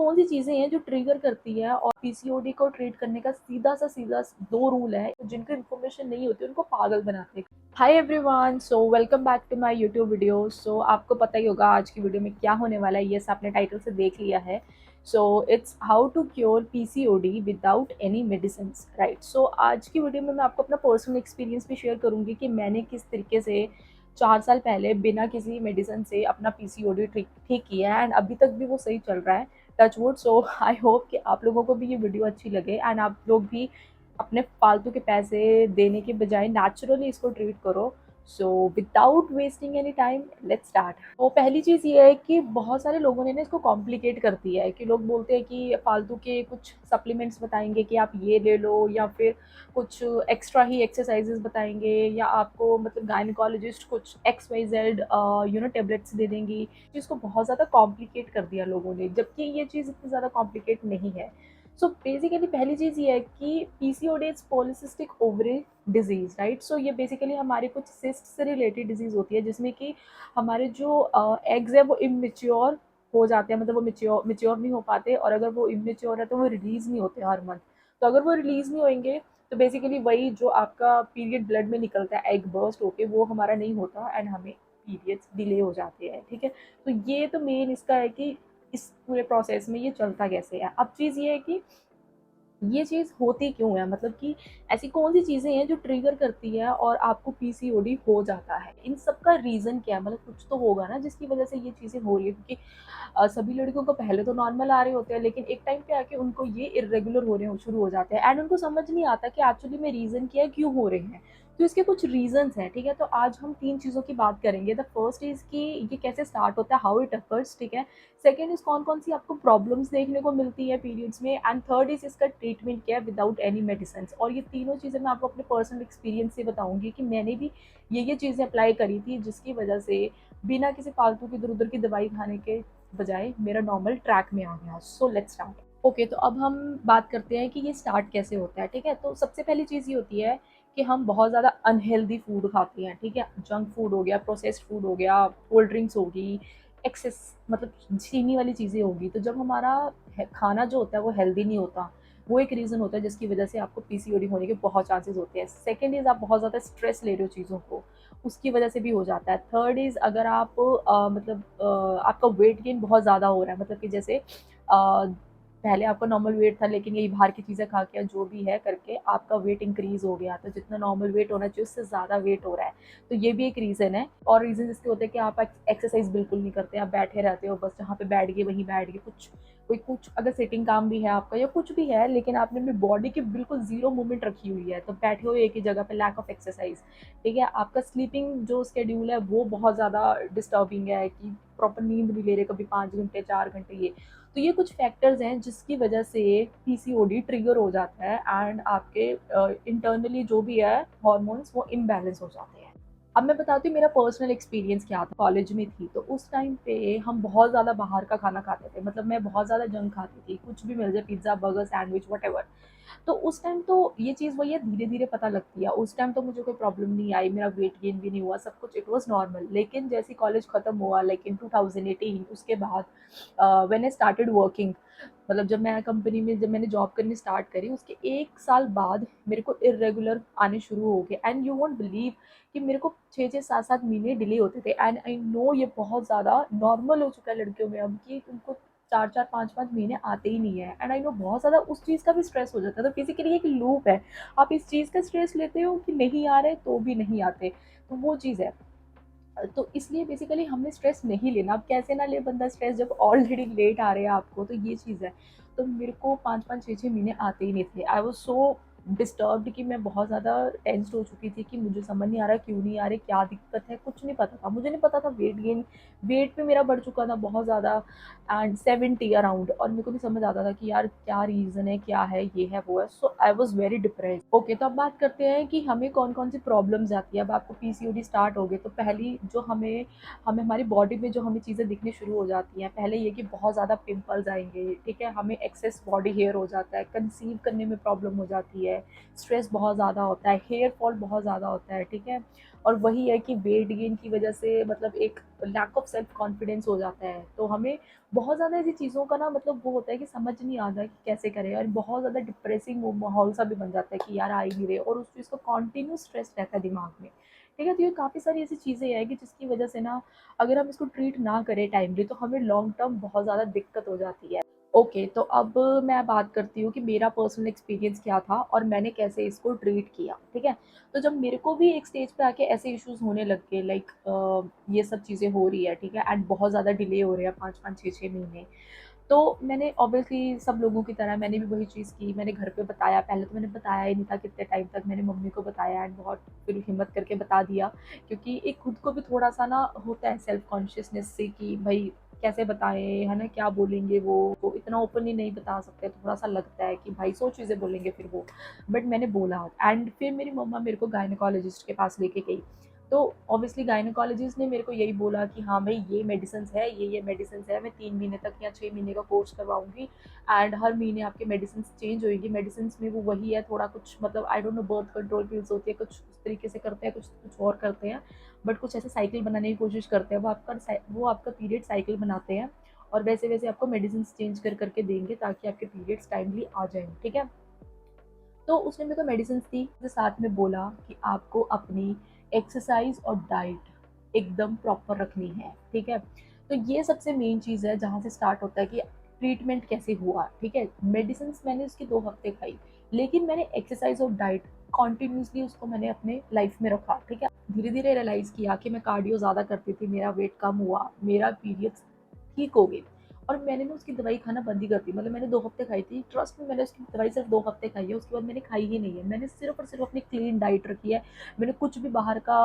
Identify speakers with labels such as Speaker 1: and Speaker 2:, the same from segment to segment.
Speaker 1: कौन सी चीज़ें हैं जो ट्रिगर करती है, और पीसीओडी को ट्रीट करने का सीधा 2 रूल है, जिनको इन्फॉर्मेशन नहीं होती उनको पागल बनाते हैं। Hi everyone, so welcome back to my YouTube video. So आपको पता ही होगा आज की वीडियो में क्या होने वाला है, यस आपने टाइटल से देख लिया है। So it's how to cure PCOD without any medicine, right. So आज की वीडियो में मैं आपको अपना पर्सनल एक्सपीरियंस भी शेयर करूंगी कि मैंने किस तरीके से 4 साल पहले बिना किसी मेडिसिन से अपना पीसीओडी ठीक ठीक किया है, एंड अभी तक भी वो सही चल रहा है, touch wood. So I hope कि आप लोगों को भी ये वीडियो अच्छी लगे एंड आप लोग भी अपने फालतू के पैसे देने के बजाय नेचुरली इसको ट्रीट करो। So without wasting any time let's start. तो पहली चीज़ ये है कि बहुत सारे लोगों ने ना इसको कॉम्प्लिकेट कर दिया है, कि लोग बोलते हैं कि फालतू के कुछ सप्लीमेंट्स बताएंगे कि आप ये ले लो, या फिर कुछ एक्स्ट्रा ही एक्सरसाइजेस बताएंगे, या आपको मतलब गायनिकोलॉजिस्ट कुछ XYZ टेबलेट्स दे देंगी। इसको बहुत ज़्यादा कॉम्प्लिकेट कर दिया लोगों ने, जबकि ये चीज़ इतनी ज़्यादा कॉम्प्लिकेट नहीं है। सो बेसिकली पहली चीज़ ये है कि PCOD is polycystic ovary disease, right. So ये बेसिकली हमारे कुछ सिस्ट से रिलेटेड डिजीज़ होती है, जिसमें कि हमारे जो एग्स है वो इमेच्योर हो जाते हैं, मतलब वो मेच्योर नहीं हो पाते, और अगर वो इमेच्योर है तो वो रिलीज़ नहीं होते हर मंथ। तो अगर वो रिलीज़ नहीं होंगे तो बेसिकली वही जो आपका पीरियड ब्लड में निकलता है एग बर्स्ट होके, वो हमारा नहीं होता एंड हमें पीरियड्स डिले हो जाते हैं, ठीक है। तो ये तो मेन इसका है कि इस पूरे प्रोसेस में ये चलता कैसे है। अब चीज़ ये है कि ये चीज़ होती क्यों है, मतलब कि ऐसी कौन सी चीज़ें हैं जो ट्रिगर करती है और आपको पीसीओडी हो जाता है। इन सब का रीज़न क्या है, मतलब कुछ तो होगा ना जिसकी वजह से ये चीज़ें हो रही है, क्योंकि सभी लड़कियों को पहले तो नॉर्मल आ रहे होते हैं, लेकिन एक टाइम पे आके उनको ये इरेगुलर होने शुरू हो जाते हैं एंड उनको समझ नहीं आता कि एक्चुअली में रीज़न क्या है, क्यों हो रहे हैं। तो इसके कुछ रीजंस हैं, ठीक है। तो आज हम 3 चीज़ों की बात करेंगे। द फर्स्ट इज़ कि ये कैसे स्टार्ट होता है, हाउ इट अकर्स, ठीक है। सेकंड इज़ कौन-कौन सी आपको प्रॉब्लम्स देखने को मिलती है पीरियड्स में, एंड थर्ड इज़ इसका ट्रीटमेंट क्या है विदाउट एनी मेडिसिन्स। और ये तीनों चीज़ें मैं आपको अपने पर्सनल एक्सपीरियंस से बताऊँगी कि मैंने भी ये चीज़ें अप्लाई करी थी, जिसकी वजह से बिना किसी फालतू की इधर-उधर की दवाई खाने के बजाय मेरा नॉर्मल ट्रैक में आ गया। So let's start. ओके, तो अब हम बात करते हैं कि ये स्टार्ट कैसे होता है, ठीक है। तो सबसे पहली चीज़ ये होती है कि हम बहुत ज़्यादा अनहेल्दी फूड खाते हैं, ठीक है। जंक फूड हो गया, प्रोसेस्ड फूड हो गया, कोल्ड ड्रिंक्स होगी, एक्सेस मतलब चीनी वाली चीज़ें होगी। तो जब हमारा खाना जो होता है वो हेल्दी नहीं होता, वो एक रीज़न होता है जिसकी वजह से आपको पीसीओडी होने के बहुत चांसेस होते हैं। सेकेंड इज़ आप बहुत ज़्यादा स्ट्रेस ले रहे हो चीज़ों को, उसकी वजह से भी हो जाता है। थर्ड इज़ अगर आप आपका वेट गेन बहुत ज़्यादा हो रहा है, मतलब कि जैसे पहले आपका नॉर्मल वेट था, लेकिन यही बाहर की चीज़ें खा के जो भी है करके आपका वेट इंक्रीज़ हो गया, तो जितना नॉर्मल वेट होना चाहिए उससे ज़्यादा वेट हो रहा है। तो ये भी एक रीज़न है। और रीज़न इसके होते हैं कि आप एक्सरसाइज़ बिल्कुल नहीं करते, आप बैठे रहते हो, बस जहाँ पे बैठ गए वहीं बैठ गए। कुछ अगर सिटिंग काम भी है आपका या कुछ भी है, लेकिन आपने अपनी बॉडी की बिल्कुल ज़ीरो मूवमेंट रखी हुई है, तो बैठे हो एक ही जगह पे, लैक ऑफ एक्सरसाइज़, ठीक है। आपका स्लीपिंग जो शेड्यूल है वो बहुत ज़्यादा डिस्टर्बिंग है, कि प्रॉपर नींद नहीं ले रहे, कभी 5 घंटे 4 घंटे ये। तो ये कुछ फैक्टर्स हैं जिसकी वजह से पीसीओडी ट्रिगर हो जाता है एंड आपके इंटरनली जो भी है हार्मोन्स वो इम्बैलेंस हो जाते हैं। अब मैं बताती हूँ मेरा पर्सनल एक्सपीरियंस क्या था। कॉलेज में थी तो उस टाइम पे हम बहुत ज़्यादा बाहर का खाना खाते थे, मतलब मैं बहुत ज़्यादा जंक खाती थी, कुछ भी मिल जाए, पिज्ज़ा बर्गर सैंडविच वट। तो उस टाइम तो ये चीज़ वही है, धीरे-धीरे पता लगती है। उस टाइम तो मुझे कोई प्रॉब्लम नहीं आई, मेरा वेट गेन भी नहीं हुआ, सब कुछ इट वाज़ नॉर्मल। लेकिन जैसे कॉलेज खत्म हुआ, लाइक इन 2018, उसके बाद व्हेन आई स्टार्टेड वर्किंग, मतलब जब मैंने जॉब करनी स्टार्ट करी, उसके 1 साल बाद मेरे को इर्रेगुलर आने शुरू हो गए, एंड यू वोंट बिलीव कि मेरे को 6-6 7-7 महीने डिले होते थे। एंड आई नो ये बहुत ज़्यादा नॉर्मल हो चुका है लड़कियों में अब, कि उनको 4-4 5-5 महीने आते ही नहीं है, एंड आई नो बहुत ज़्यादा उस चीज़ का भी स्ट्रेस हो जाता है। तो बेसिकली एक लूप है, आप इस चीज़ का स्ट्रेस लेते हो कि नहीं आ रहे तो भी नहीं आते, तो वो चीज़ है। तो इसलिए बेसिकली हमने स्ट्रेस नहीं लेना। अब कैसे ना ले बंदा स्ट्रेस जब ऑलरेडी लेट आ रहे हैं आपको, तो ये चीज़ है। तो मेरे को 5-5 6-6 महीने आते ही नहीं थे। आई वाज़ सो डिस्टर्ब्ड कि मैं बहुत ज़्यादा टेंस्ड हो चुकी थी, कि मुझे समझ नहीं आ रहा क्यों नहीं आ रहे, क्या दिक्कत है, कुछ नहीं पता था। मुझे नहीं पता था वेट भी मेरा बढ़ चुका था बहुत ज़्यादा, एंड 70 अराउंड, और मेरे को नहीं समझ आता था कि यार क्या रीज़न है, क्या है, ये है, वो है। So I was very depressed. Okay, तो अब बात करते हैं कि हमें कौन-कौन सी प्रॉब्लम्स आती है। अब आपको पीसीओडी स्टार्ट हो गए तो पहली जो हमें हमें हमारी बॉडी में जो हमें चीज़ें दिखनी शुरू हो जाती हैं, पहले ये कि बहुत ज़्यादा पिंपल्स आएँगे, ठीक है? हमें एक्सेस बॉडी हेयर हो जाता है, कंसीव करने में प्रॉब्लम हो जाती है, स्ट्रेस बहुत ज़्यादा होता है, हेयर फॉल बहुत ज़्यादा होता है, ठीक है। और वही है कि वेट गेन की वजह से मतलब एक लैक ऑफ सेल्फ कॉन्फिडेंस हो जाता है। तो हमें बहुत ज़्यादा ऐसी चीज़ों का ना मतलब वो होता है कि समझ नहीं आता कि कैसे करें, और बहुत ज़्यादा डिप्रेसिंग माहौल सा भी बन जाता है कि यार आ ही नहीं रहे, और उस चीज़ का कॉन्टिन्यू स्ट्रेस रहता है दिमाग में, ठीक है। तो ये काफ़ी सारी ऐसी चीज़ें हैं कि जिसकी वजह से ना अगर हम इसको ट्रीट ना करें टाइमली तो हमें लॉन्ग टर्म बहुत ज़्यादा दिक्कत हो जाती है। ओके, तो अब मैं बात करती हूँ कि मेरा पर्सनल एक्सपीरियंस क्या था और मैंने कैसे इसको ट्रीट किया, ठीक है। तो जब मेरे को भी एक स्टेज पे आके ऐसे इश्यूज होने लग गए, लाइक ये सब चीज़ें हो रही है, ठीक है, एंड बहुत ज़्यादा डिले हो रहे हैं, 5-5 6-6 महीने, तो मैंने ऑब्वियसली सब लोगों की तरह मैंने भी वही चीज़ की। मैंने घर पे बताया, पहले तो मैंने बताया ही नहीं था कितने टाइम तक, मैंने मम्मी को बताया एंड बहुत फिर हिम्मत करके बता दिया, क्योंकि एक खुद को भी थोड़ा सा ना होता है सेल्फ कॉन्शियसनेस से कि भाई कैसे बताएं, है ना, क्या बोलेंगे वो इतना ओपनली नहीं बता सकते, थोड़ा सा लगता है कि भाई 100 चीज़ें बोलेंगे फिर वो। बट मैंने बोला एंड फिर मेरी मम्मा मेरे को गायनेकोलॉजिस्ट के पास लेके गई। तो ऑब्वियसली गायनेकोलॉजिस्ट ने मेरे को यही बोला कि हाँ भाई ये मेडिसिन है, ये मेडिसिन है, मैं 3 महीने तक या 6 महीने का कोर्स करवाऊंगी एंड हर महीने आपके मेडिसिन चेंज होएगी। मेडिसिन में वो वही है, थोड़ा कुछ मतलब I don't know, birth control pills होती है, कुछ उस तरीके से करते हैं, कुछ कुछ और करते हैं, बट कुछ ऐसे साइकिल बनाने की कोशिश करते हैं। वो आपका पीरियड साइकिल बनाते हैं और वैसे वैसे आपको मेडिसिन चेंज कर करके देंगे ताकि आपके पीरियड्स टाइमली आ जाएं, ठीक है। तो उसने मेरे को मेडिसिन दी, उसके साथ में बोला कि आपको अपनी एक्सरसाइज और डाइट एकदम प्रॉपर रखनी है, ठीक है। तो ये सबसे मेन चीज़ है जहाँ से स्टार्ट होता है कि ट्रीटमेंट कैसे हुआ, ठीक है। मेडिसिन मैंने उसकी 2 हफ्ते खाई, लेकिन मैंने एक्सरसाइज और डाइट कॉन्टिन्यूसली उसको मैंने अपने लाइफ में रखा, ठीक है। धीरे धीरे रियलाइज़ किया कि मैं कार्डियो ज़्यादा करती थी, मेरा वेट कम हुआ, मेरा पीरियड्स ठीक हो गए, और मैंने ना उसकी दवाई खाना बंद ही कर दी। मतलब मैंने 2 हफ्ते खाई थी, ट्रस्ट में, मैंने उसकी दवाई सिर्फ 2 हफ्ते खाई है, उसके बाद मैंने खाई ही नहीं है। मैंने सिर्फ और सिर्फ अपनी क्लीन डाइट रखी है, मैंने कुछ भी बाहर का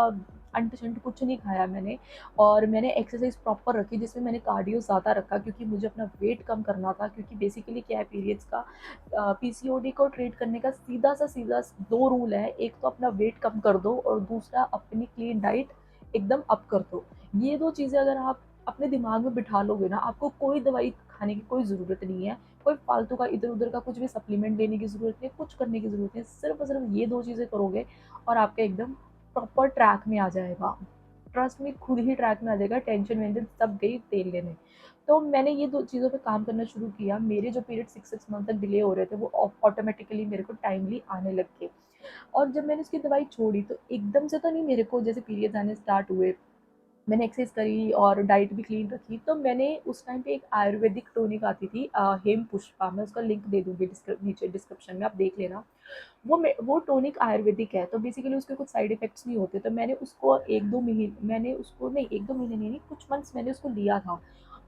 Speaker 1: अंट शंट कुछ नहीं खाया मैंने। और मैंने एक्सरसाइज प्रॉपर रखी जिसमें मैंने कार्डियो ज़्यादा रखा, क्योंकि मुझे अपना वेट कम करना था। क्योंकि बेसिकली क्या है, पीरियड्स का पीसीओडी को ट्रीट करने का सीधा 2 रूल है, एक तो अपना वेट कम कर दो और दूसरा अपनी क्लीन डाइट एकदम अप कर दो। ये 2 चीज़ें अगर आप अपने दिमाग में बिठा लोगे ना, आपको कोई दवाई खाने की कोई ज़रूरत नहीं है, कोई फालतू का इधर उधर का कुछ भी सप्लीमेंट लेने की ज़रूरत नहीं है, कुछ करने की ज़रूरत नहीं है। सिर्फ और सिर्फ ये 2 चीज़ें करोगे और आपका एकदम प्रॉपर ट्रैक में आ जाएगा। ट्रस्ट में, खुद ही ट्रैक में आ जाएगा, टेंशन वेंशन सब गई तेल लेने। तो मैंने ये 2 चीज़ों पे काम करना शुरू किया। मेरे जो पीरियड 6 6 मंथ तक डिले हो रहे थे वो ऑटोमेटिकली मेरे को टाइमली आने लग गए। और जब मैंने उसकी दवाई छोड़ी तो एकदम से तो नहीं, मेरे को जैसे पीरियड्स आने स्टार्ट हुए, मैंने एक्सरसाइज करी और डाइट भी क्लीन रखी, तो मैंने उस टाइम पे एक आयुर्वेदिक टॉनिक आती थी, हेम पुष्पा, मैं उसका लिंक दे दूंगी नीचे डिस्क्रिप्शन में, आप देख लेना। वो टॉनिक आयुर्वेदिक है, तो बेसिकली उसके कुछ साइड इफेक्ट्स नहीं होते। तो मैंने उसको 1-2 महीने, मैंने उसको नहीं 1-2 महीने नहीं, कुछ मंथ्स मैंने उसको लिया था।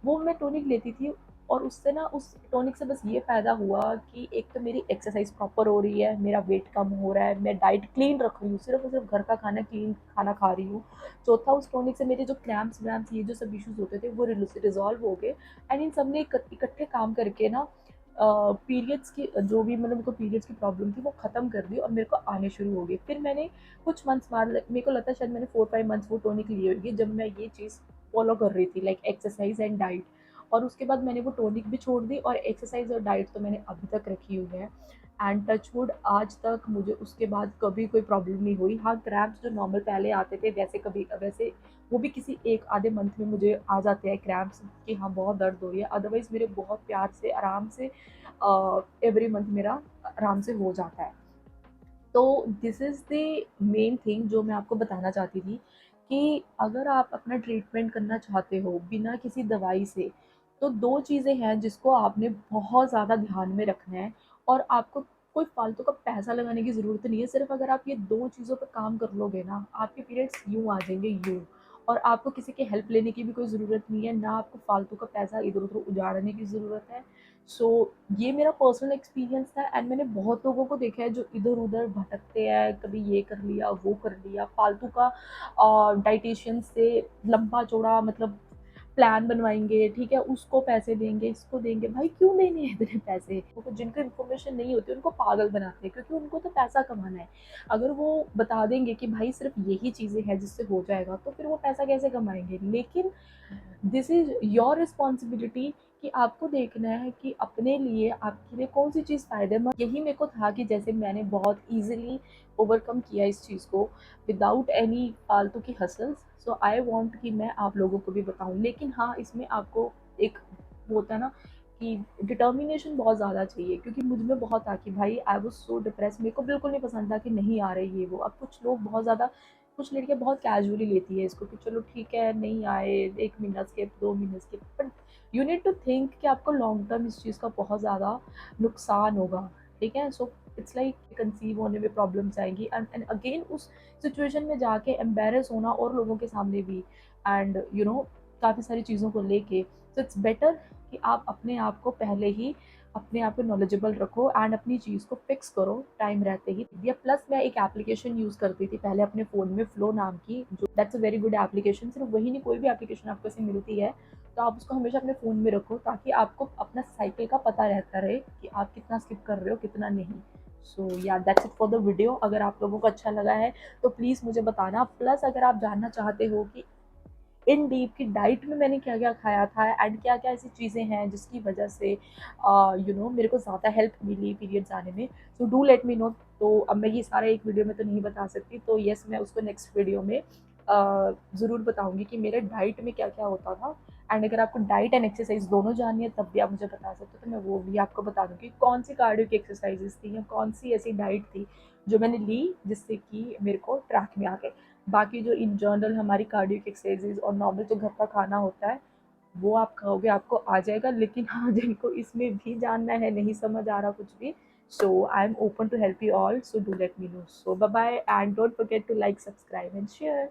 Speaker 1: वो मैं टॉनिक लेती थी, और उससे ना, उस टॉनिक से बस ये फ़ायदा हुआ कि एक तो मेरी एक्सरसाइज प्रॉपर हो रही है, मेरा वेट कम हो रहा है, मैं डाइट क्लीन रख रही हूँ, सिर्फ और सिर्फ घर का खाना, क्लीन खाना खा रही हूँ। चौथा, उस टॉनिक से मेरे जो क्रैम्प्स व्रैम्प्स ये जो सब इश्यूज होते थे वो रिजॉल्व हो गए। एंड इन सब ने इकट्ठे काम करके ना पीरियड्स की जो भी मतलब मेरे को पीरियड्स की प्रॉब्लम थी वो ख़त्म कर दी और मेरे को आने शुरू हो गए। फिर मैंने कुछ मंथ्स बाद, मेरे को लगता है शायद मैंने 4-5 मंथ्स वो टॉनिक ली होगी जब मैं ये चीज़ फॉलो कर रही थी, लाइक एक्सरसाइज एंड डाइट। और उसके बाद मैंने वो टॉनिक भी छोड़ दी और एक्सरसाइज और डाइट तो मैंने अभी तक रखी हुई है। एंड टचवुड आज तक मुझे उसके बाद कभी कोई प्रॉब्लम नहीं हुई। हाँ, क्रैम्प्स जो नॉर्मल पहले आते थे वैसे कभी वैसे वो भी किसी एक आधे मंथ में मुझे आ जाते हैं क्रैम्प्स कि हाँ बहुत दर्द हो रही है, अदरवाइज मेरे बहुत प्यार से आराम से एवरी मंथ मेरा आराम से हो जाता है। तो this is the main thing जो मैं आपको बताना चाहती थी कि अगर आप अपना ट्रीटमेंट करना चाहते हो बिना किसी दवाई से, तो 2 चीज़ें हैं जिसको आपने बहुत ज़्यादा ध्यान में रखना है। और आपको कोई फालतू का पैसा लगाने की ज़रूरत नहीं है। सिर्फ अगर आप ये 2 चीज़ों पर काम कर लोगे ना, आपके पीरियड्स यूँ आ जाएंगे, यूँ। और आपको किसी की हेल्प लेने की भी कोई ज़रूरत नहीं है, ना आपको फालतू का पैसा इधर उधर उजाड़ने की ज़रूरत है। सो ये मेरा पर्सनल एक्सपीरियंस था एंड मैंने बहुत लोगों को देखा है जो इधर उधर भटकते हैं, कभी ये कर लिया वो कर लिया फालतू का, डाइटिशियन से लंबा चौड़ा मतलब प्लान बनवाएंगे, ठीक है, उसको पैसे देंगे, इसको देंगे। भाई क्यों देने हैं इतने पैसे? उनको जिनको इन्फॉर्मेशन नहीं होती उनको पागल बनाते हैं, क्योंकि उनको तो पैसा कमाना है। अगर वो बता देंगे कि भाई सिर्फ यही चीज़ें हैं जिससे हो जाएगा, तो फिर वो पैसा कैसे कमाएंगे? लेकिन दिस इज योर रिस्पॉन्सिबिलिटी कि आपको देखना है कि अपने लिए आपके लिए कौन सी चीज़ फ़ायदेमंद। यही मेरे को था कि जैसे मैंने बहुत ईज़िली ओवरकम किया इस चीज़ को विदाउट एनी फालतू की हसल्स। सो आई वांट कि मैं आप लोगों को भी बताऊं, लेकिन हाँ इसमें आपको एक वो होता है ना कि डिटर्मिनेशन बहुत ज़्यादा चाहिए, क्योंकि मुझ में बहुत था कि भाई आई वाज सो डिप्रेस, मेरे को बिल्कुल नहीं पसंद था कि नहीं आ रहे ये वो। अब कुछ लोग बहुत ज़्यादा, कुछ लड़कियां बहुत कैजुअली लेती है इसको कि चलो ठीक है नहीं आए, 1 महीना स्किप 2 महीने skip, but you need to think कि आपको लॉन्ग टर्म इस चीज़ का बहुत ज़्यादा नुकसान होगा। ठीक है, सो इट्स लाइक कंसीव होने में प्रॉब्लम्स आएंगी एंड अगेन उस सिचुएशन में जाके एम्बेरस होना और लोगों के सामने भी, एंड यू नो काफ़ी सारी चीज़ों को लेके। सो इट्स बेटर कि आप अपने आप को पहले ही अपने आप को नॉलेजेबल रखो एंड अपनी चीज़ को फिक्स करो टाइम रहते ही। या प्लस मैं एक एप्लीकेशन यूज़ करती थी पहले अपने फ़ोन में, फ्लो नाम की, जो that's a very good application. सिर्फ वही नहीं, कोई भी एप्लीकेशन आपको ऐसे मिलती है तो आप उसको हमेशा अपने फ़ोन में रखो, ताकि आपको अपना साइकिल का पता रहता रहे कि आप कितना स्किप कर रहे हो कितना नहीं। सो या that's it for the video. अगर आप लोगों को अच्छा लगा है तो प्लीज़ मुझे बताना। प्लस अगर आप जानना चाहते हो कि इन डीप की डाइट में मैंने क्या क्या खाया था एंड क्या क्या ऐसी चीज़ें हैं जिसकी वजह से मेरे को ज़्यादा हेल्प मिली पीरियड्स आने में, सो डू लेट मी नो। तो अब मैं ये सारा एक वीडियो में तो नहीं बता सकती, तो यस मैं उसको नेक्स्ट वीडियो में ज़रूर बताऊंगी कि मेरे डाइट में क्या क्या होता था। एंड अगर आपको डाइट एंड एक्सरसाइज दोनों जाननी है तब भी आप मुझे बता सकते हो, तो मैं वो भी आपको बता दूंगी कौन सी कार्डियो की एक्सरसाइजेस थी या कौन सी ऐसी डाइट थी जो मैंने ली जिससे कि मेरे को ट्रैक में आ गए। बाकी जो इन जनरल हमारी कार्डियो की एक्सरसाइजेज और नॉर्मल जो घर का खाना होता है वो आप खाओगे आपको आ जाएगा। लेकिन हाँ जिनको इसमें भी जानना है, नहीं समझ आ रहा कुछ भी, so I am open to help you all, so do let me know. So bye bye and don't forget to like, subscribe and share.